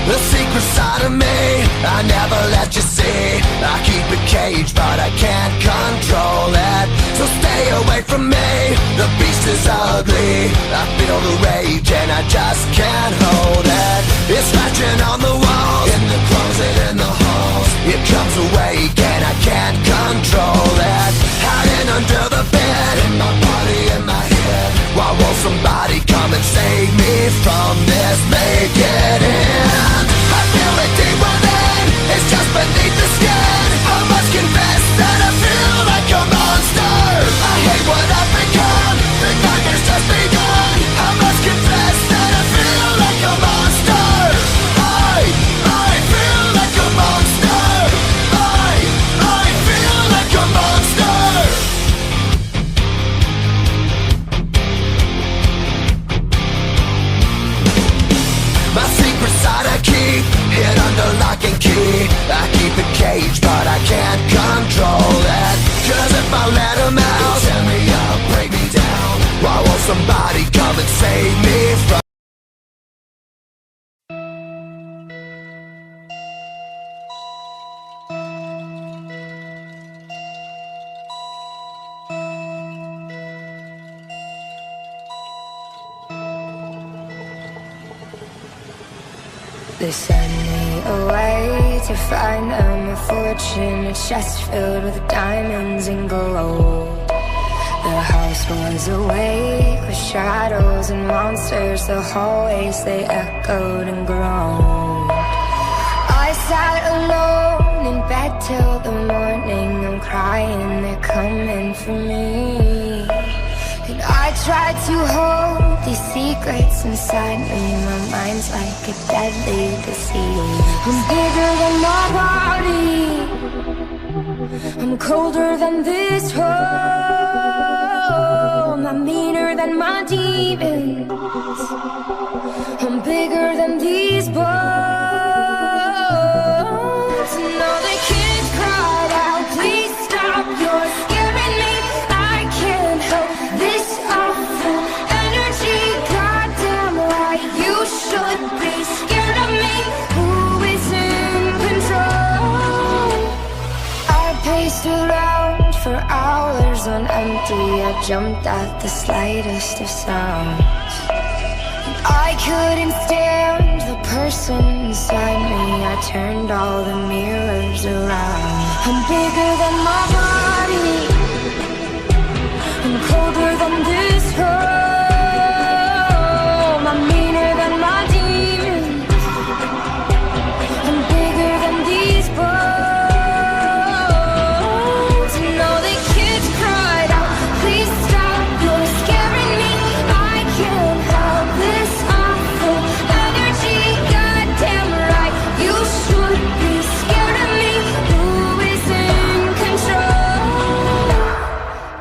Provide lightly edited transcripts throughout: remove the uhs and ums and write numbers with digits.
The secret side of me I never let you see. I keep it caged but I can't control it. So stay away from me, the beast is ugly. I feel the rage and I just can't hold it. It's scratching on the walls, in the closet, in the halls. It comes awake and I can't control it. Hiding under the bed, in my body, in my head. Why won't somebody come and save me from this? Make it end. I feel it deep within, it's just beneath the skin. I must confess that I feel like a monster. I hate what I've become, the nightmare's just begun. I must confess that I feel like a monster. I feel like a monster. I feel like a monster. My secret side I keep hid under lock and key. I keep it caged but I can't control it. Cause if I let him out, he'll tear me up, break me down. Why won't somebody come and save me from? They sent me away to find them a fortune, a chest filled with diamonds and gold. The house was awake with shadows and monsters. The hallways, they echoed and groaned. I sat alone in bed till the morning. I'm crying, they're coming for me. And I tried to hold these secrets inside me. My mind's like a deadly disease. I'm bigger than my body, I'm colder than this home. I'm meaner than my demons, I'm bigger than these bones. And all the kids cried out, please stop, you're scaring me. I can't help this awful energy. Goddamn right, you should be scared of me. Who is in control? I paced around for hours on empty. I jumped at the slightest of sounds. I couldn't stand the person inside me. I turned all the mirrors around. I'm bigger than my body, I'm colder than this home. I'm meaner than my demons, I'm bigger than these bones. And all the kids cried out, please stop, you're scaring me. I can't help this awful energy. Goddamn right, you should be scared of me. Who is in control?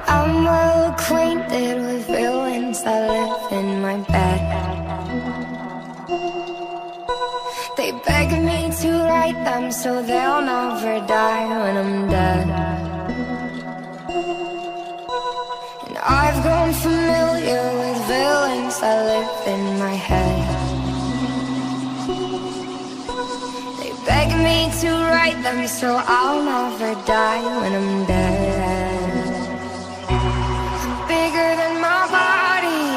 I'm well acquainted with villains that live in my bed. They beg me to write them so they'll never die when I'm dead. And I've grown familiar with villains that live in my head. They beg me to write them so I'll never die when I'm dead. I'm bigger than my body,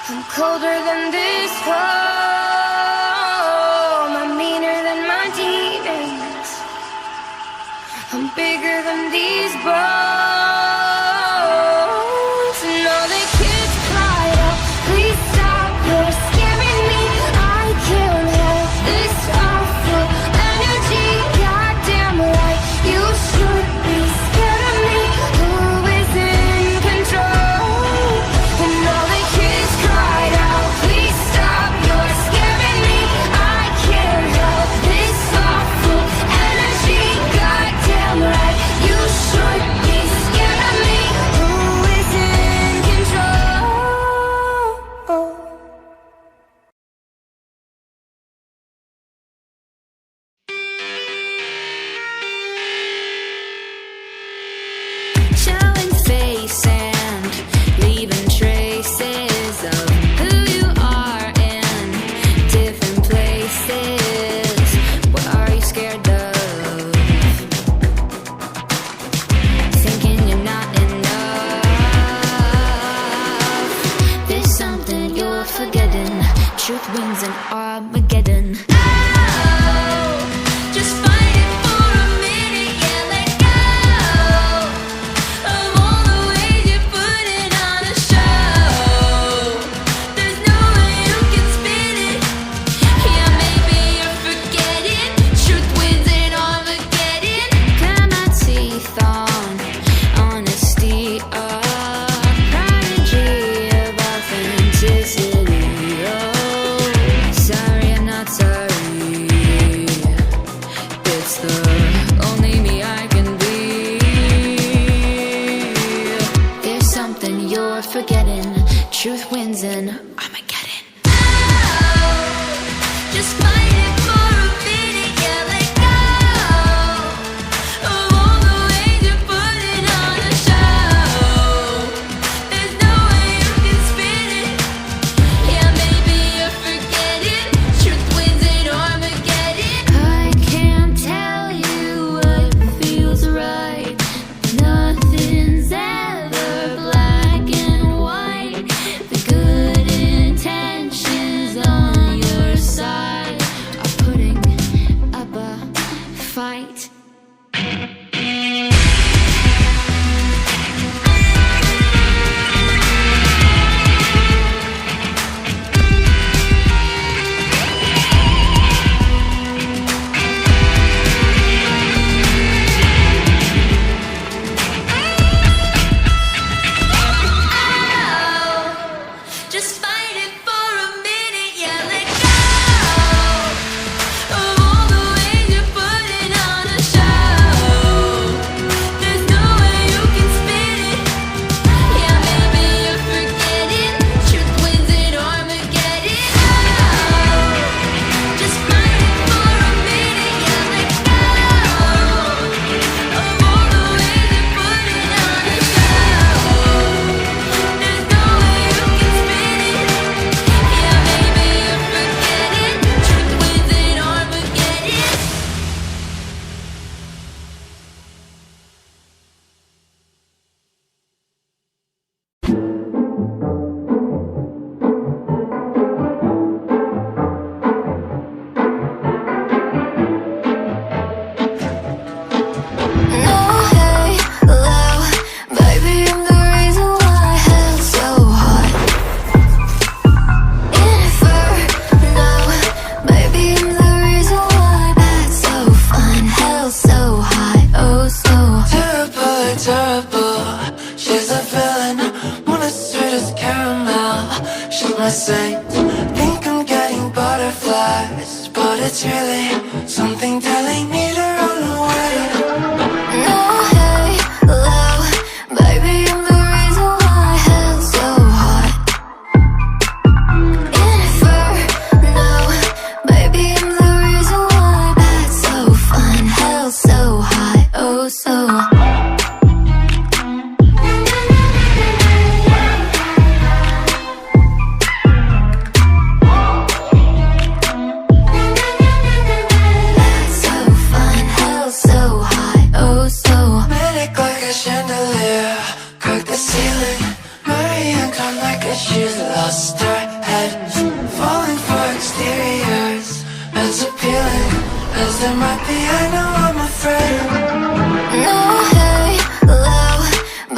I'm colder than this home. I'm meaner than my demons, I'm bigger than these bones. And all the kids cried out, please stop, you're scaring me. I can't help this awful energy. Goddamn right, you should be scared of me. Who is in control? And all the kids cried out, please stop, you're Armageddon. Oh, just fight it for a minute, yeah, let go of all the ways you're putting on a show. There's no way you can spin it. Yeah, maybe you're forgetting. Truth wins in Armageddon. Cut my teeth on honesty, prodigy of authenticity. Oh, sorry, I'm not sorry. It's the only me I can be. There's something you're forgetting. Truth wins in Armageddon. Oh, just fight it for a minute, yeah, let go of all the ways you're putting on a show. There's no way you can spin it. Yeah, maybe you're forgetting. Truth wins in Armageddon. I can't tell you what feels right. Nothing's ever black and white. The good intentions on your side are putting up a fight. Just fight it for a minute, yeah, let go of all the ways you're putting on a show. There's no way you can spin it. Yeah, maybe you're forgetting. Truth wins in Armageddon. Oh, just fight it for a minute, yeah, let go of all the ways you're putting on a show. There's no way you can spin it. Yeah, maybe you're forgetting. Truth wins in Armageddon. No halo, baby, I'm the reason why hell's so hot. Inferno, baby, I'm the reason why that's so fun. Hell's so hot, oh so Terrible, terrible, she's a villain. One as sweet as caramel, she's my saint. Think I'm getting butterflies, but it's really something telling me to run away. No halo, baby, I'm the reason why hell's so hot. Inferno, baby, I'm the reason why that's so fun. Hell's so hot, oh so. That's so fun, hell's so hot, oh so. Manic like a chandelier, crack the ceiling. Marianne come like a she's lost her head. Falling for exteriors, as appealing as they might be. I know I'm afraid. No halo,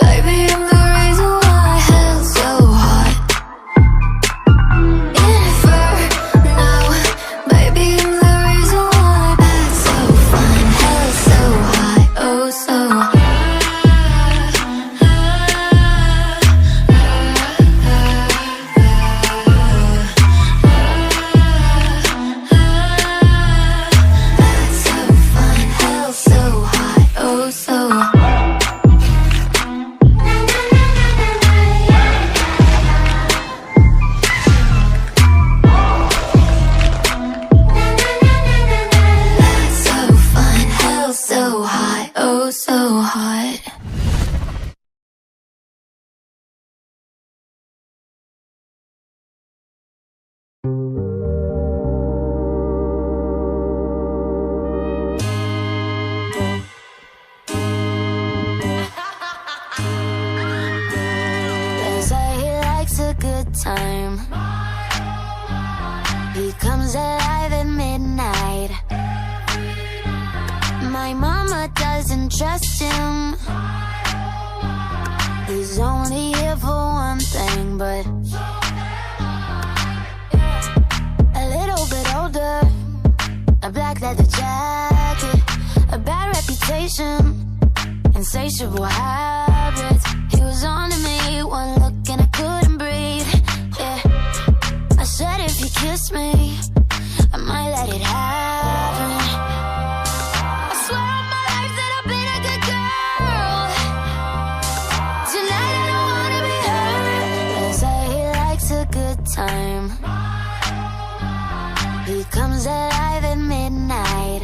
baby, I'm the reason why hell's so hot. Inferno, baby, I'm the reason why that's so fun. Hell's so hot, oh so. That's so fun. alive at midnight. My mama doesn't trust him. He's only here for one thing, but a little bit older, a black leather jacket, a bad reputation, insatiable habits. He was on to me, one look and I couldn't breathe. Yeah, I said if he kissed me, I might let it happen. I swear on my life that I've been a good girl. Tonight I don't wanna be hurt. They say he likes a good time. He comes alive at midnight.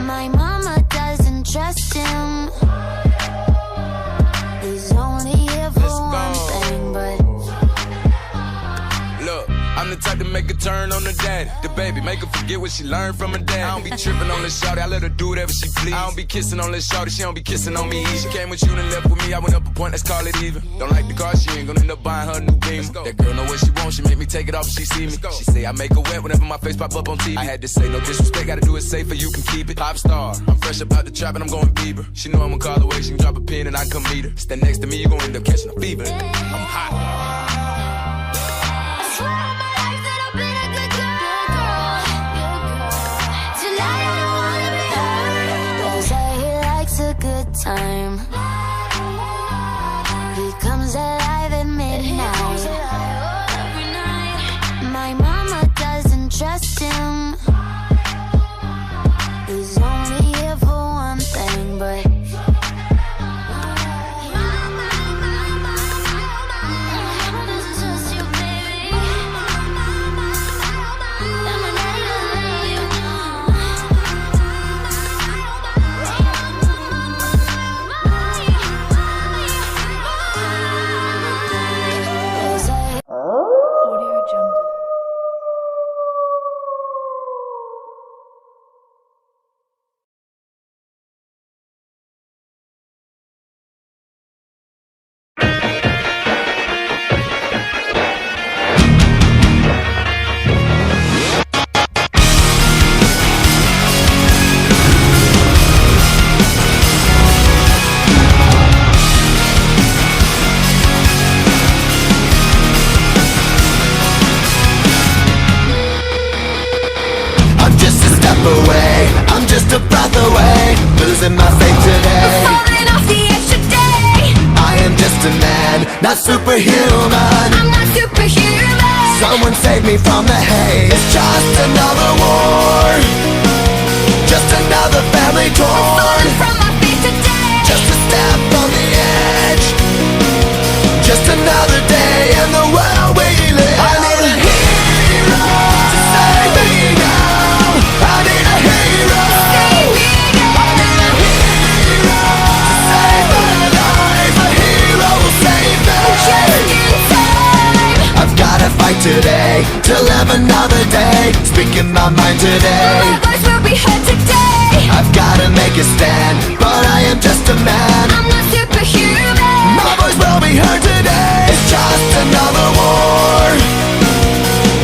My mama doesn't trust him. He's only here for one thing, but look, I'm the type to make a turn on the daddy. The baby, make her forget what she learned from her dad. I don't be tripping on this shawty, I let her do whatever she please. I don't be kissing on this shawty, she don't be kissing on me. She came with you and left with me, I went up a point, let's call it even. Don't like the car, she ain't gonna end up buying her a new beam. That girl know what she wants, she make me take it off if she see me. She say I make her wet whenever my face pop up on TV. I had to say no disrespect, gotta do it safer, you can keep it. Pop star, I'm fresh up out the trap and I'm going Bieber. She know I'm gonna call away, she can drop a pin and I come meet her. Stand next to me, you gon' end up catching a fever. I'm hot. Time. He comes alive at midnight. My mama doesn't trust him. He's only here for one thing, but away, I'm just a breath away, losing my faith today. Falling off the edge today. I am just a man, not superhuman. I'm not superhuman. Someone save me from the hate. It's just another war, just another family torn. Falling from my feet today. Just a step on the edge, just another day in the world we live. I need a hero to save me now. I need a hero. I need a hero to save my life. A hero will save me. Just in time. I've gotta fight today to live another day. Speaking my mind today. My voice will be heard today. I've gotta make a stand, but I am just a man. I'm not superhuman. My voice will be heard today. It's just another war,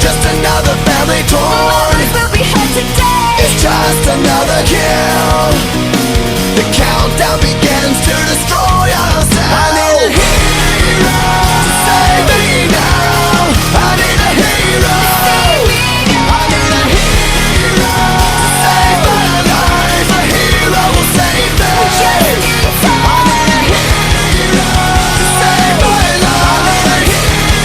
just another family torn. My voice will be heard today. It's just another kill. The countdown begins to destroy ourselves. I need a hero to save me now. I need a hero. I need a hero to save my life. A hero will save me. Just in time. I need a hero to save my life. I need a hero.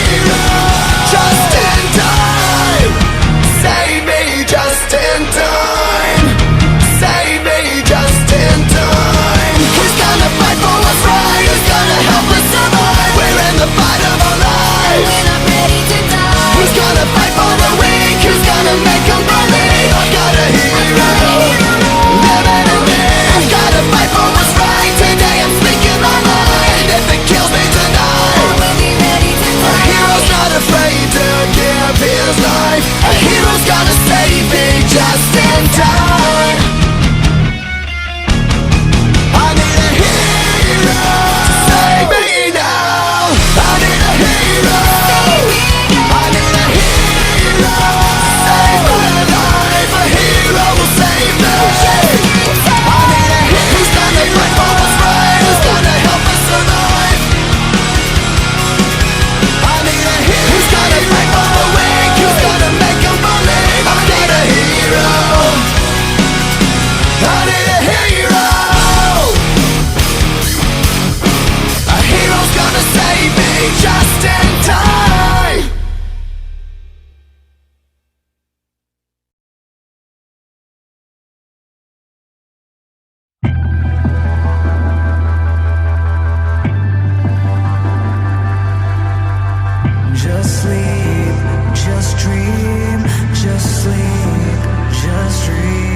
sleep, just dream, just sleep, just dream.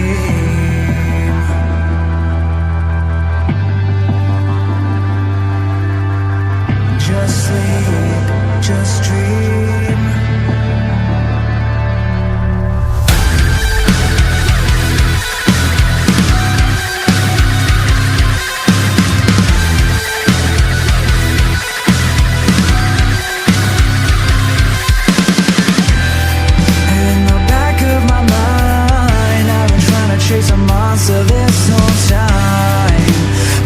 Just sleep, just dream.